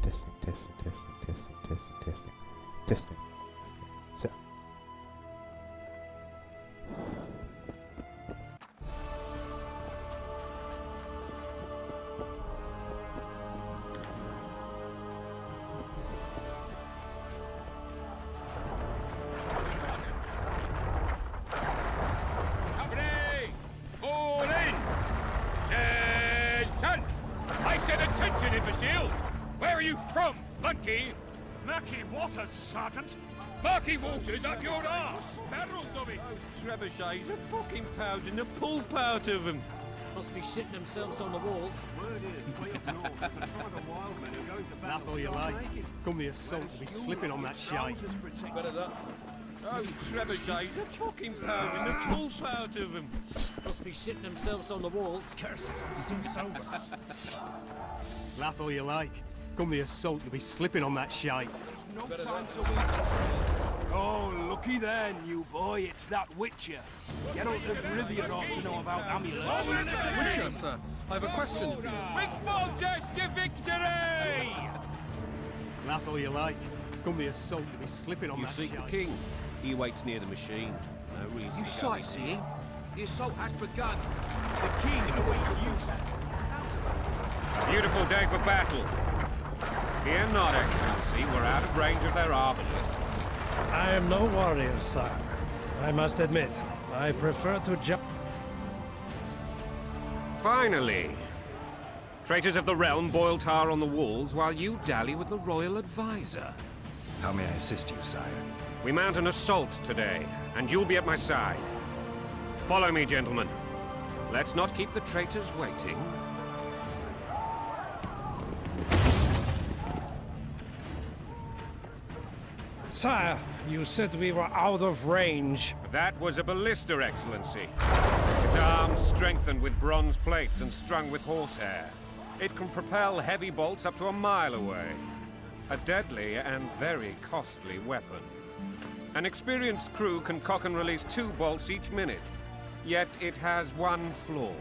testing, testing, testing, testing, testing, testing, testing. So. Company! All in! Attention! I said attention, imbecile! Where are you from, Monkey? Murky Waters, Sergeant. Murky Waters up your arse! Barrels of it! Trebuchets are fucking pounding the pulp out of them. Must be shitting themselves on the walls. Word is, way up north, there's a tribe of wild men who are going to battle. Laugh all you like. Come the assault to be slipping on that shite. Better that. Those trebuchets are fucking pounding the pulp out of them. Must be shitting themselves on the walls. Curse it, I'm still sober. Laugh all you like. Come the assault to be slipping on that shite. No time to wait. Oh, looky there, new boy. It's that Witcher. Geralt of Rivia ought to know about amulets. Witcher, sir, I have a question for you. Big Folgers to victory! Laugh all you like. Come the assault to be slipping on You that seek the shite. king. He waits near the machine. No reason. You to go. sightseeing? The assault has begun. The king awaits you. Beautiful day for battle. Fear not, Excellency. We're out of range of their arbalists. I am no warrior, sire. I must admit, I prefer to jump. Finally! Traitors of the realm boil tar on the walls while you dally with the royal advisor. How may I assist you, sire? We mount an assault today, and you'll be at my side. Follow me, gentlemen. Let's not keep the traitors waiting. Sire, you said we were out of range. That was a ballista, Excellency. Its arms strengthened with bronze plates and strung with horsehair. It can propel heavy bolts up to a mile away. A deadly and very costly weapon. An experienced crew can cock and release 2 bolts each minute. Yet it has one flaw.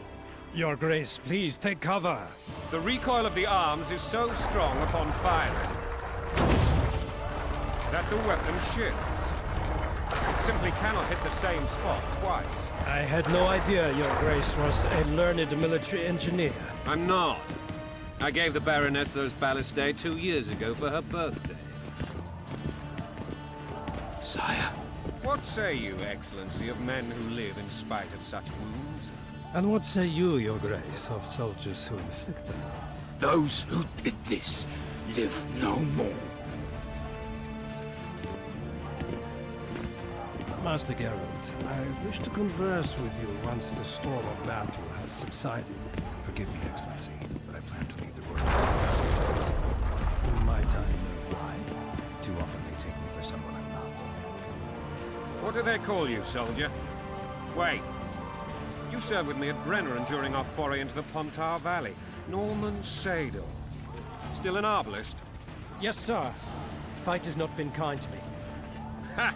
Your Grace, please take cover. The recoil of the arms is so strong upon firing that the weapon shifts. It simply cannot hit the same spot twice. I had no idea Your Grace was a learned military engineer. I'm not. I gave the Baroness those ballistae 2 years ago for her birthday. Sire. What say you, Excellency, of men who live in spite of such wounds? And what say you, Your Grace, of soldiers who inflict them? Those who did this live no more. Master Geralt, I wish to converse with you once the storm of battle has subsided. Forgive me, Excellency, but I plan to leave the world as soon as possible. My time. Why? Too often they take me for someone I'm not. What do they call you, soldier? Wait. You served with me at Brenneran during our foray into the Pontar Valley. Norman Sador. Still an arbalist? Yes, sir. Fight has not been kind to me. Ha!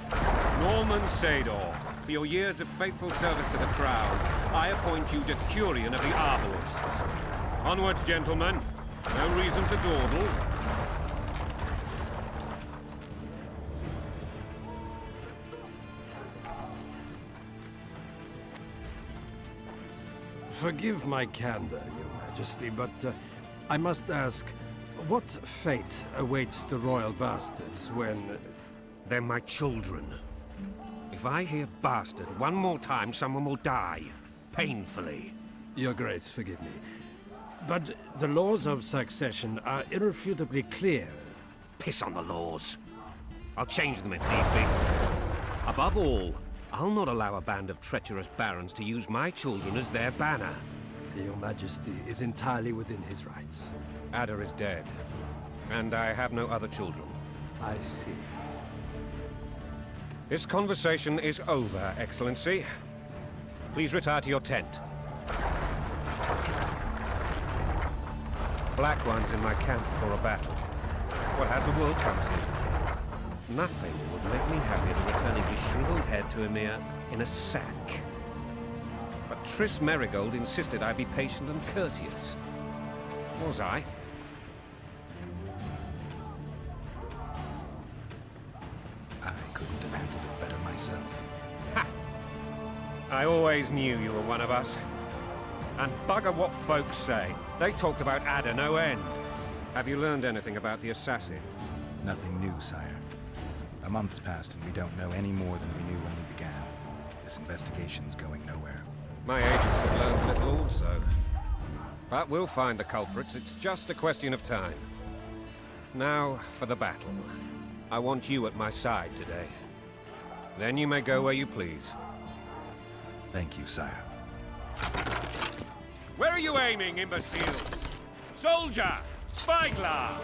Norman Sador. For your years of faithful service to the Crown, I appoint you Decurion of the Arbalists. Onwards, gentlemen. No reason to dawdle. Forgive my candor, Your Majesty, but I must ask, what fate awaits the royal bastards when... They're my children. If I hear bastard one more time, someone will die. Painfully. Your Grace, forgive me. But the laws of succession are irrefutably clear. Piss on the laws. I'll change them if need be. Above all, I'll not allow a band of treacherous barons to use my children as their banner. Your Majesty is entirely within his rights. Ada is dead, and I have no other children. I see. This conversation is over, Excellency. Please retire to your tent. Black One's in my camp for a battle. What has the world come to? Nothing would make me happier than returning his shriveled head to Emir in a sack. But Triss Merigold insisted I be patient and courteous. Was I? I always knew you were one of us. And bugger what folks say. They talked about Ada no end. Have you learned anything about the assassin? Nothing new, sire. A month's passed and we don't know any more than we knew when we began. This investigation's going nowhere. My agents have learned little also. But we'll find the culprits. It's just a question of time. Now, for the battle. I want you at my side today. Then you may go where you please. Thank you, sire. Where are you aiming, imbeciles? Soldier! Spyglass!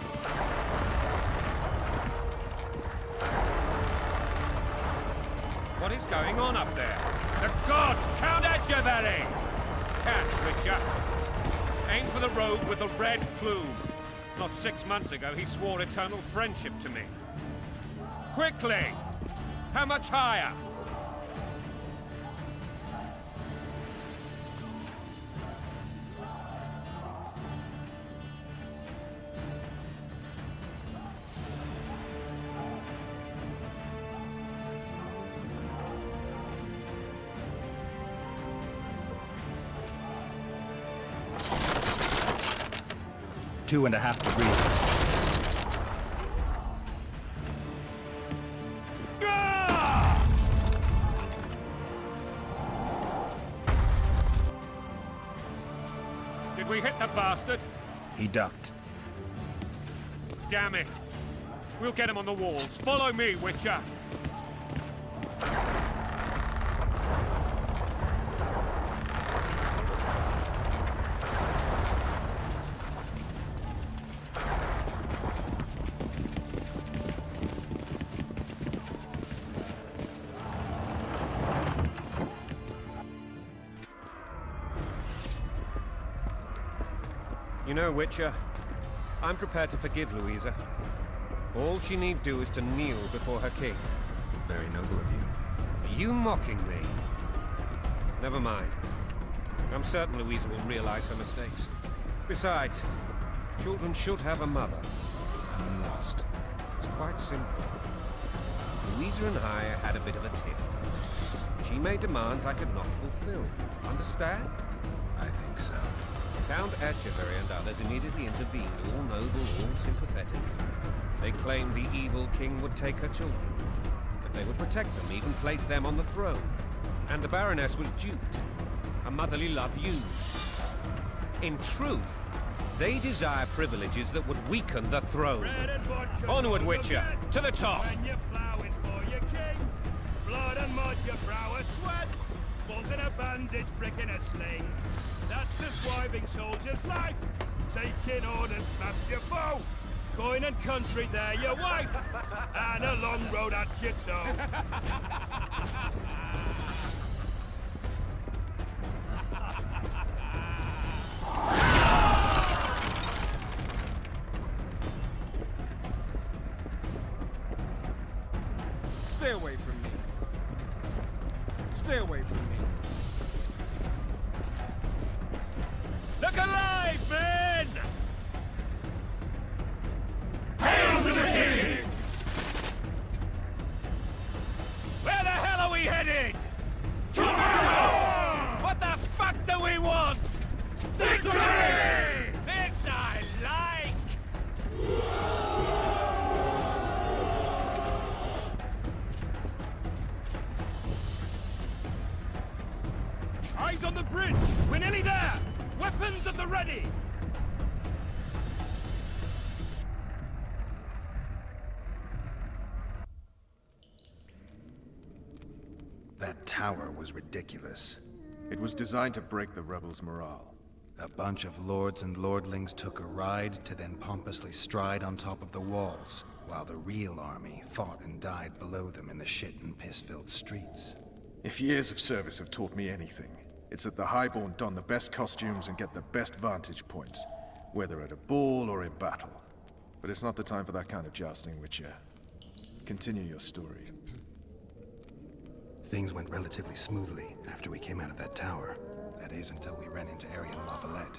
What is going on up there? The gods! Count Etcheverry! Cats, Witcher. Aim for the rogue with the red plume. Not 6 months ago, he swore eternal friendship to me. Quickly! How much higher? Two and a half degrees. Did we hit the bastard? He ducked. Damn it! We'll get him on the walls. Follow me, Witcher! You know, Witcher, I'm prepared to forgive Louisa. All she need do is to kneel before her king. Very noble of you. Are you mocking me? Never mind. I'm certain Louisa will realize her mistakes. Besides, children should have a mother. I'm lost. It's quite simple. Louisa and I had a bit of a tiff. She made demands I could not fulfill. Understand? I think so. Count Etcheverry and others immediately intervened, all noble, all sympathetic. They claimed the evil king would take her children, but they would protect them, even place them on the throne. And the Baroness was duped. Her motherly love used. In truth, they desire privileges that would weaken the throne. Onward, Witcher, to the top! When you're plowing for your king, blood and mud, your brow a sweat, balls in a bandage, brick in a sling. That's a swiving soldier's life. Taking orders, smash your foe. Coin and country, there your wife. And a long road at your toe. Stay away from me. Stay away from me. Look alive, men! Hail to the king! Where the hell are we headed? To battle! What the fuck do we want? Victory! This I like! Eyes on the bridge! We're nearly there! Weapons at the ready! That tower was ridiculous. It was designed to break the rebels' morale. A bunch of lords and lordlings took a ride to then pompously stride on top of the walls, while the real army fought and died below them in the shit and piss-filled streets. If years of service have taught me anything, it's that the Highborn don the best costumes and get the best vantage points, whether at a ball or in battle. But it's not the time for that kind of jousting, Witcher. Continue your story. Things went relatively smoothly after we came out of that tower. That is, until we ran into Arian Lavalette.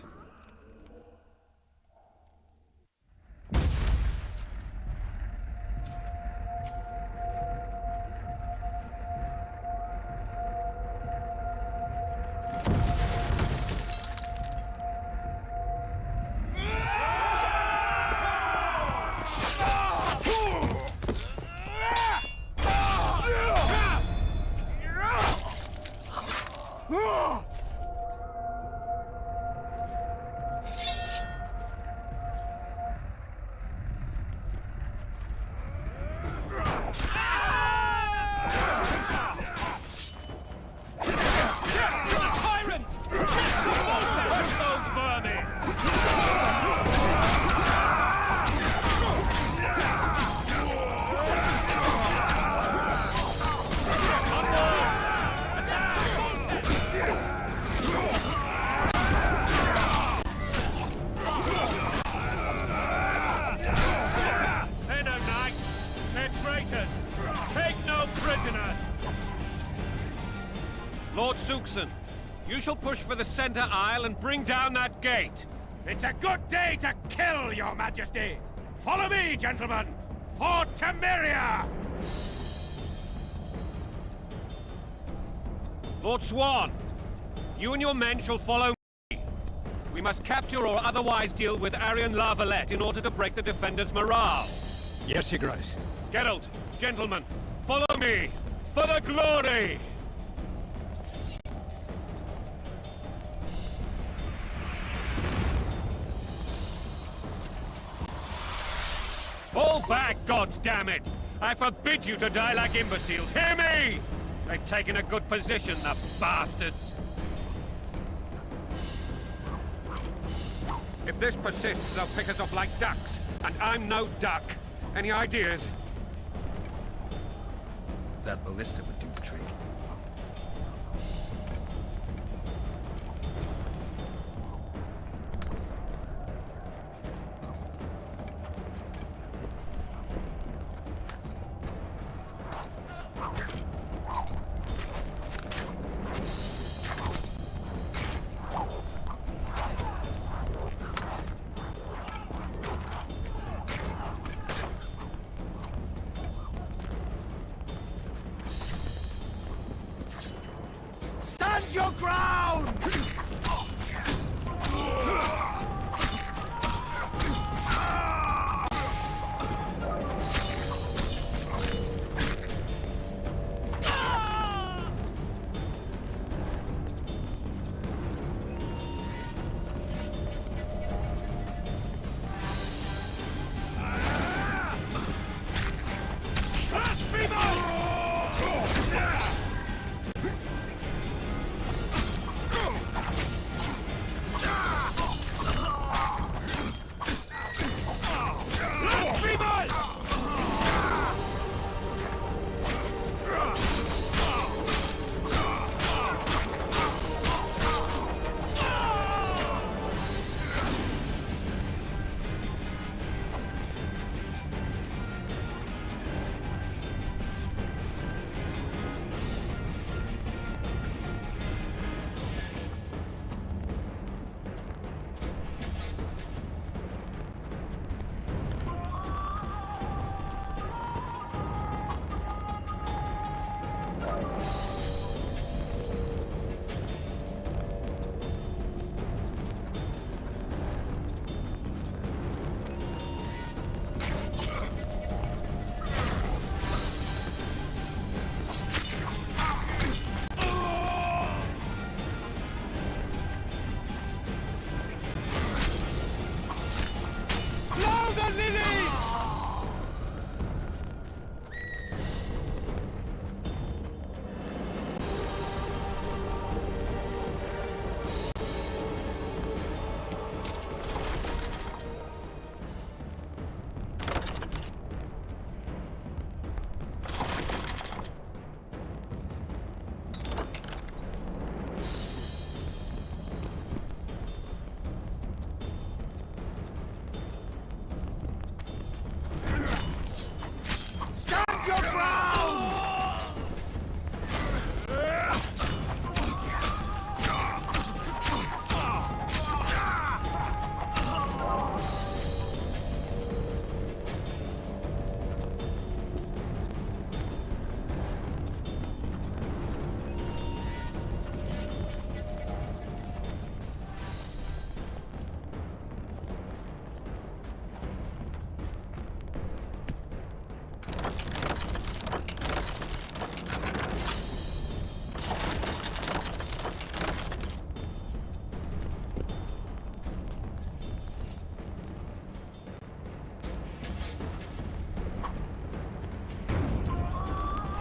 oxen. You shall push for the center aisle and bring down that gate. It's a good day to kill, Your Majesty! Follow me, gentlemen! For Temeria! Lord Swan, you and your men shall follow me. We must capture or otherwise deal with Arian La Valette in order to break the defenders' morale. Yes, Your Grace. Geralt, gentlemen, follow me! For the glory! Fall back, goddammit! I forbid you to die like imbeciles. Hear me! They've taken a good position, the bastards. If this persists, they'll pick us off like ducks, and I'm no duck. Any ideas? That ballista would do the trick. Stand your ground!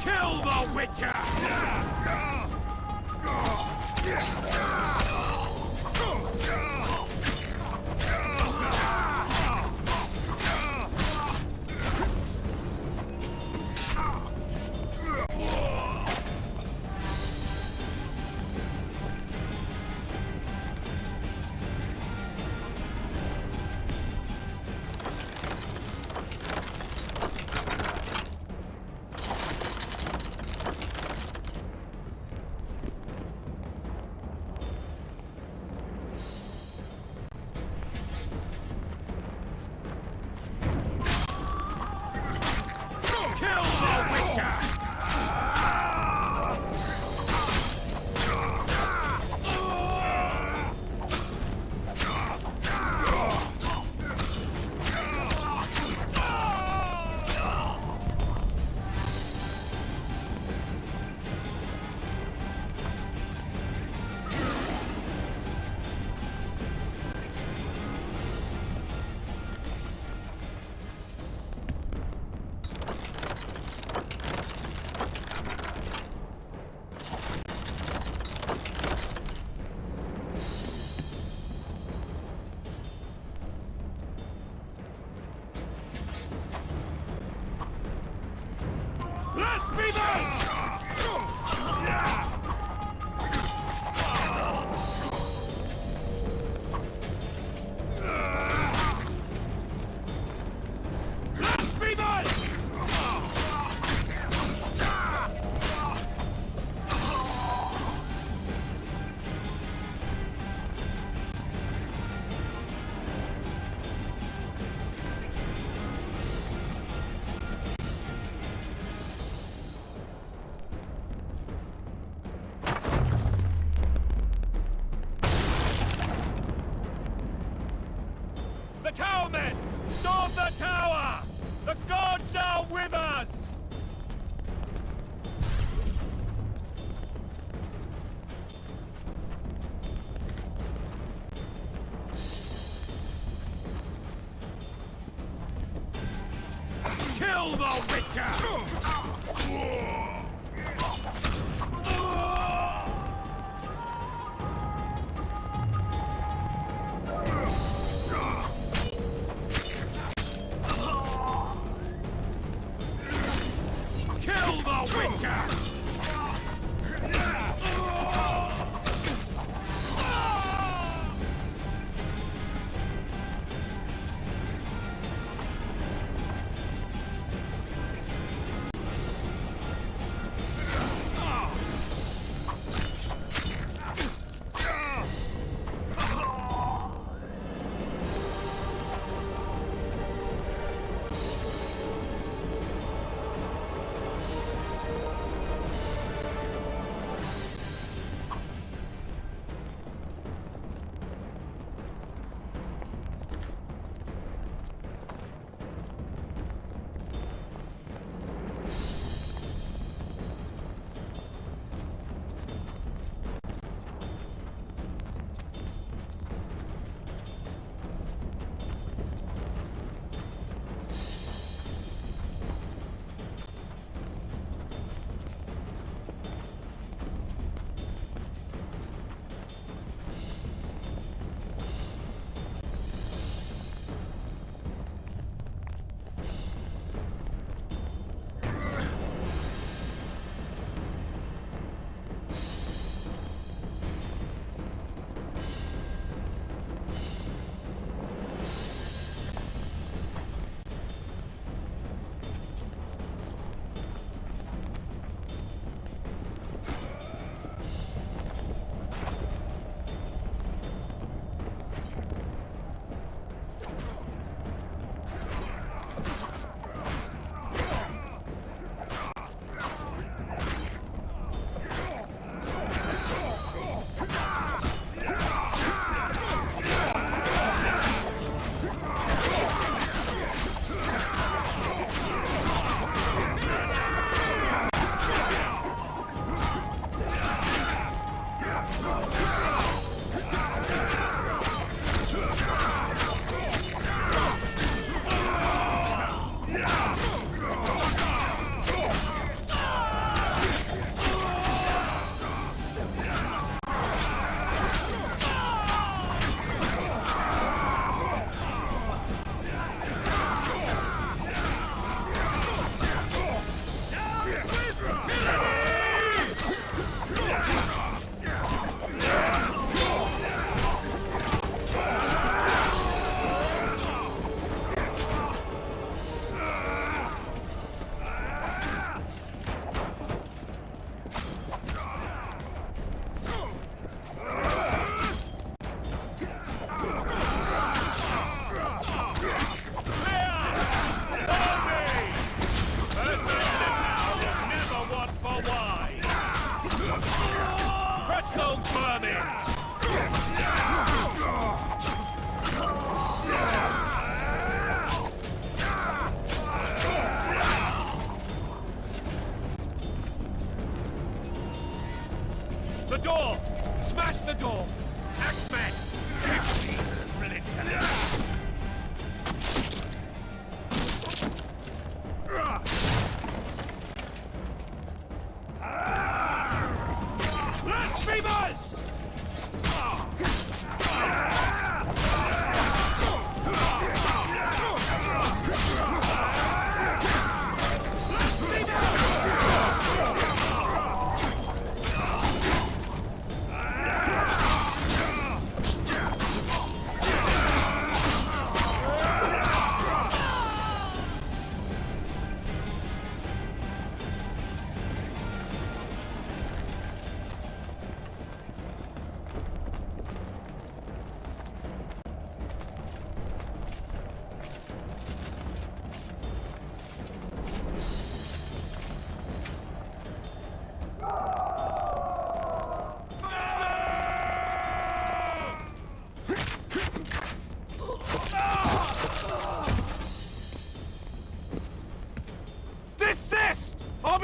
Kill the Witcher! The towermen! Storm the tower! The gods are with us! Kill the Witcher! Kill the Witcher!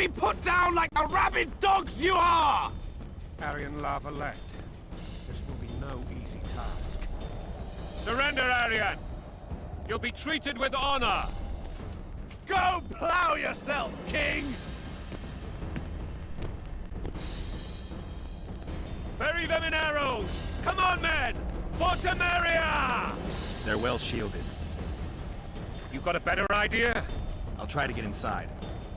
be put down like the rabid dogs you are! Arian Lavalette, this will be no easy task. Surrender, Arian! You'll be treated with honor! Go plow yourself, king! Bury them in arrows! Come on, men! For Temeria! They're well shielded. You got a better idea? I'll try to get inside.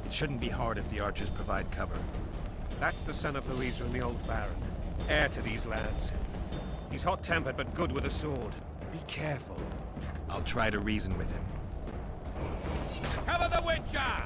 It shouldn't be hard if the archers provide cover. That's the son of Louisa and the old Baron. Heir to these lands. He's hot-tempered but good with a sword. Be careful. I'll try to reason with him. Cover the Witcher!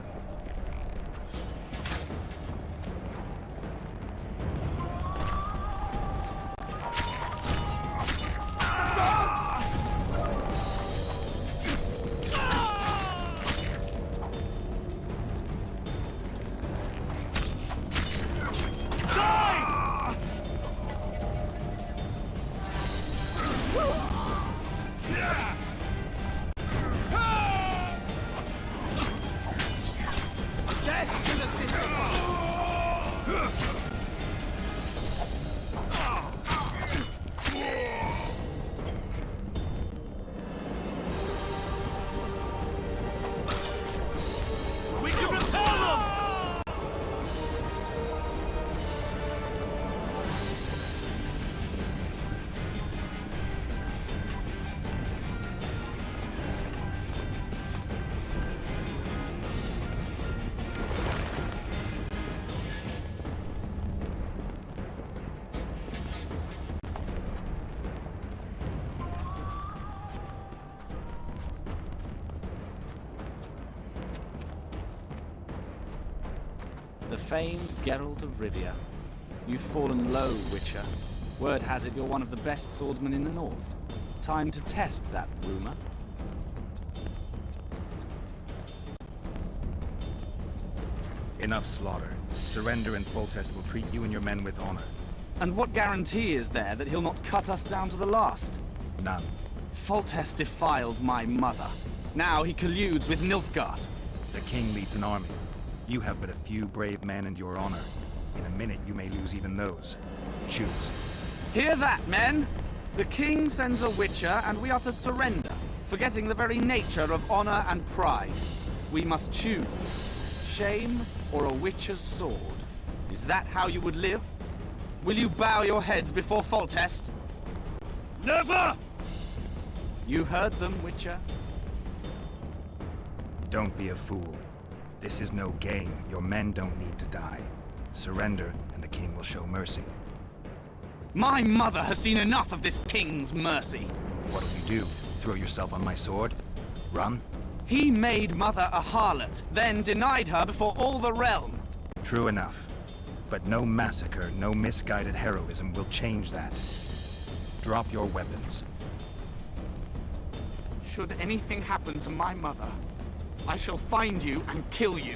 The famed Geralt of Rivia. You've fallen low, Witcher. Word has it you're one of the best swordsmen in the north. Time to test that rumor. Enough slaughter. Surrender and Foltest will treat you and your men with honor. And what guarantee is there that he'll not cut us down to the last? None. Foltest defiled my mother. Now he colludes with Nilfgaard. The king leads an army. You have but a few brave men and your honor. In a minute you may lose even those. Choose. Hear that, men? The king sends a Witcher and we are to surrender, forgetting the very nature of honor and pride. We must choose. Shame or a Witcher's sword. Is that how you would live? Will you bow your heads before Foltest? Never! You heard them, Witcher. Don't be a fool. This is no game. Your men don't need to die. Surrender, and the king will show mercy. My mother has seen enough of this king's mercy. What'll you do? Throw yourself on my sword? Run? He made mother a harlot, then denied her before all the realm. True enough. But no massacre, no misguided heroism will change that. Drop your weapons. Should anything happen to my mother, I shall find you and kill you.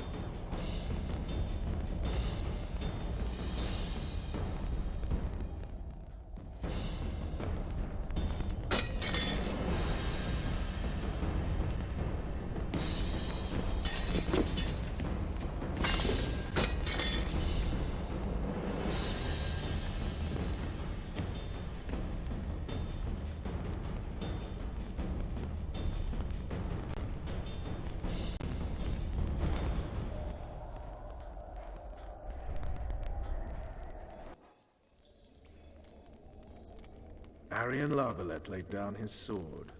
Arian Lavalette laid down his sword.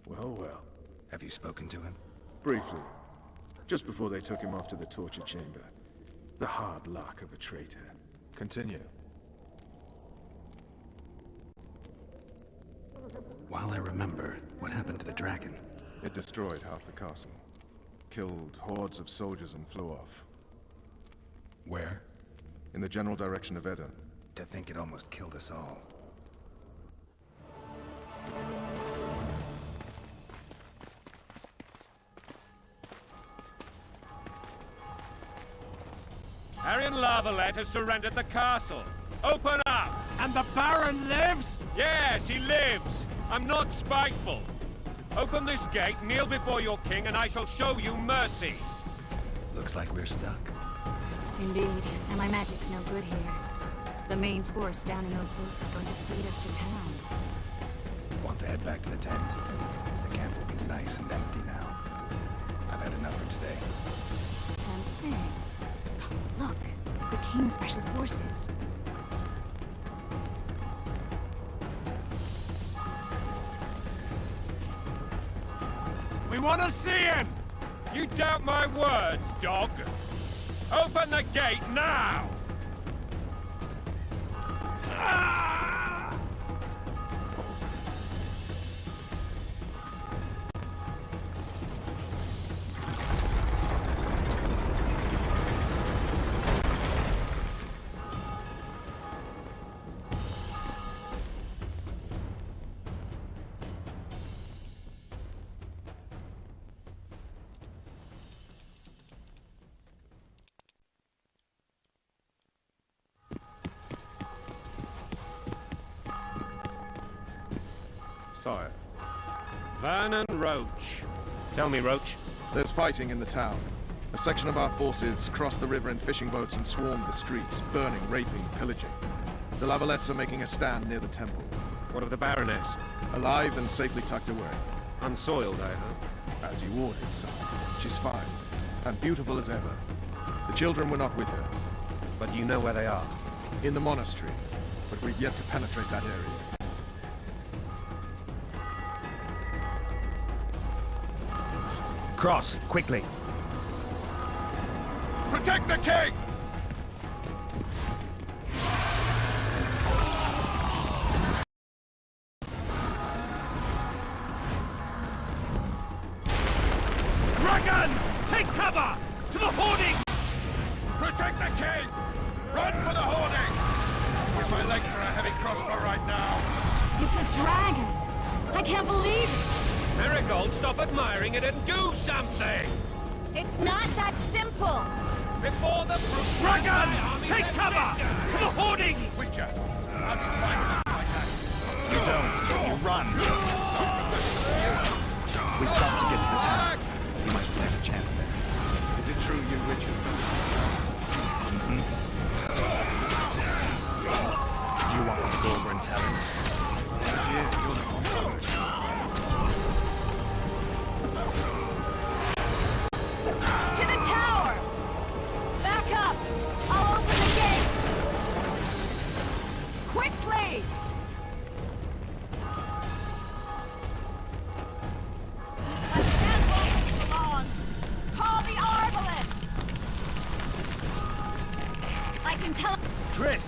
Well, well. Have you spoken to him? Briefly. Just before they took him off to the torture chamber. The hard luck of a traitor. Continue. While I remember, what happened to the dragon? It destroyed half the castle. Killed hordes of soldiers and flew off. Where? In the general direction of Edda. To think it almost killed us all. Arian Lavalette has surrendered the castle. Open up! And the Baron lives? Yes, he lives. I'm not spiteful. Open this gate, kneel before your king, and I shall show you mercy. Looks like we're stuck. Indeed, and my magic's no good here. The main force down in those boats is going to lead us to town. Want to head back to the tent? The camp will be nice and empty now. I've had enough for today. Tempting. Look, the King's Special Forces. We want to see him! You doubt my words, dog? Open the gate now! Sire. Vernon Roach. Tell me, Roach. There's fighting in the town. A section of our forces crossed the river in fishing boats and swarmed the streets, burning, raping, pillaging. The Lavalettes are making a stand near the temple. What of the Baroness? Alive and safely tucked away. Unsoiled, I hope. As you ordered, sire. She's fine. And beautiful as ever. The children were not with her. But you know where they are? In the monastery. But we've yet to penetrate that area. Cross, quickly. Protect the king! Dragon! Take cover! To the hoardings! Protect the king! Run for the hoarding! With my leg for a heavy crossbow right now. It's a dragon! I can't believe it! Marigold, stop admiring it and do something! It's not that simple! Before the Dragon! Take cover! To the hoardings! Witcher, how do you fight something like that? You don't. You run. We've got to get to the town. You might stand a chance there. Is it true you witches don't? Do you want me to go over and tell him? Yeah, you're the one. To the tower! Back up! I'll open the gate! Quickly! I can't hold this long! Call the Arbalists! I can tell... Triss!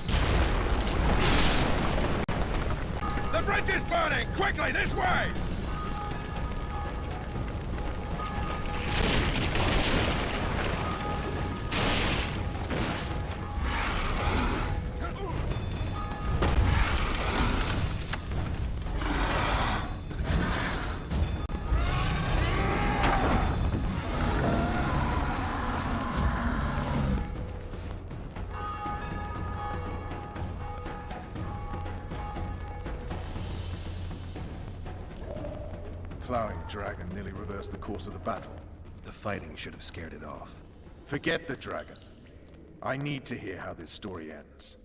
The bridge is burning! Quickly, this way! Plowing dragon nearly reversed the course of the battle. The fighting should have scared it off. Forget the dragon. I need to hear how this story ends.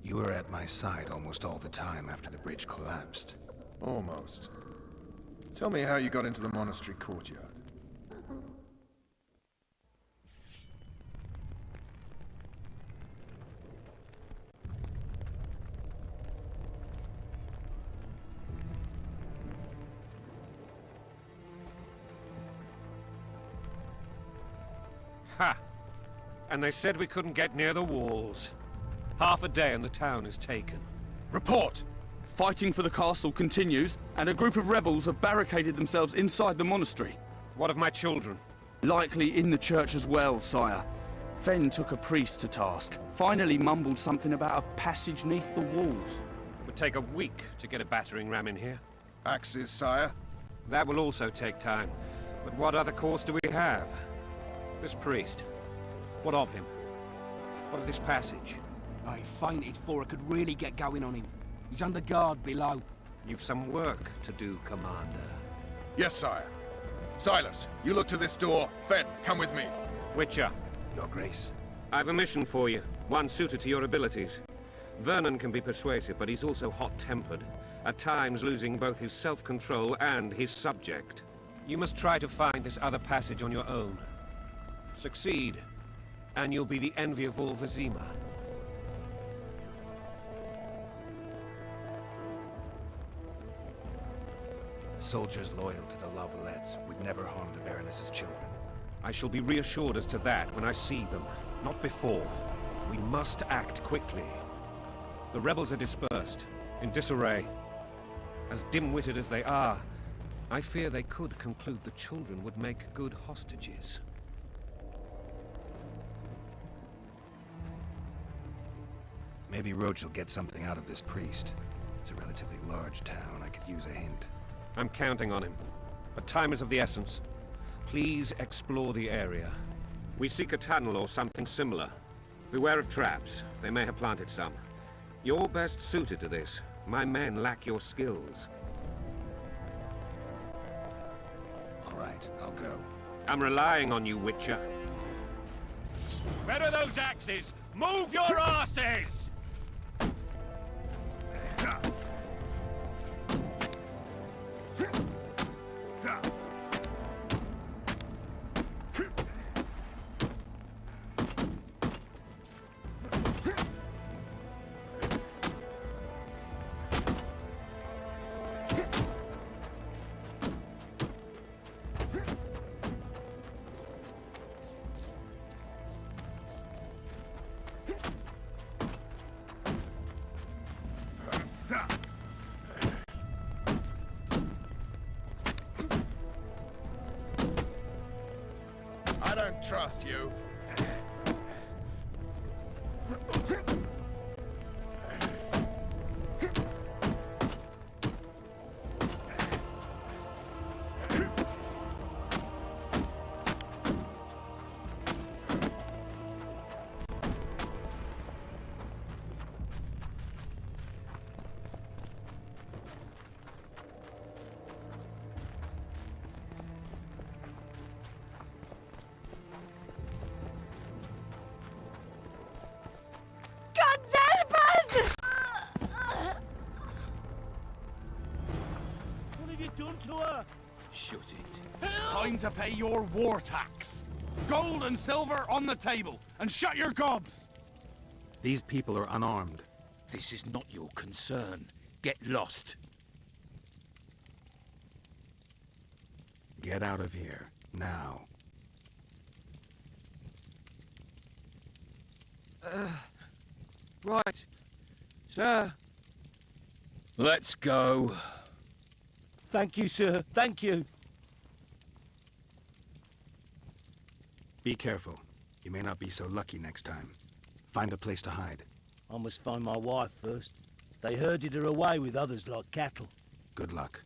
You were at my side almost all the time after the bridge collapsed. Almost. Tell me how you got into the monastery courtyard. Ha! And they said we couldn't get near the walls. Half a day and the town is taken. Report! Fighting for the castle continues, and a group of rebels have barricaded themselves inside the monastery. What of my children? Likely in the church as well, sire. Fen took a priest to task. Finally mumbled something about a passage neath the walls. It would take a week to get a battering ram in here. Axes, sire? That will also take time. But what other course do we have? This priest. What of him? What of this passage? I fainted before I could really get going on him. He's under guard below. You've some work to do, Commander. Yes, sire. Silas, you look to this door. Fen, come with me. Witcher, Your Grace. I've a mission for you, one suited to your abilities. Vernon can be persuasive, but he's also hot-tempered, at times losing both his self-control and his subject. You must try to find this other passage on your own. Succeed, and you'll be the envy of all Vizima. Soldiers loyal to the La Valettes would never harm the Baroness's children. I shall be reassured as to that when I see them, not before. We must act quickly. The rebels are dispersed, in disarray. As dim-witted as they are, I fear they could conclude the children would make good hostages. Maybe Roach will get something out of this priest. It's a relatively large town. I could use a hint. I'm counting on him. But time is of the essence. Please explore the area. We seek a tunnel or something similar. Beware of traps. They may have planted some. You're best suited to this. My men lack your skills. All right, I'll go. I'm relying on you, Witcher. Where are those axes? Move your asses! I don't trust you. What have you done to her? Shut it. Time to pay your war tax. Gold and silver on the table, and shut your gobs! These people are unarmed. This is not your concern. Get lost. Get out of here, now. Right. Sir. Let's go. Thank you, sir. Thank you. Be careful. You may not be so lucky next time. Find a place to hide. I must find my wife first. They herded her away with others like cattle. Good luck.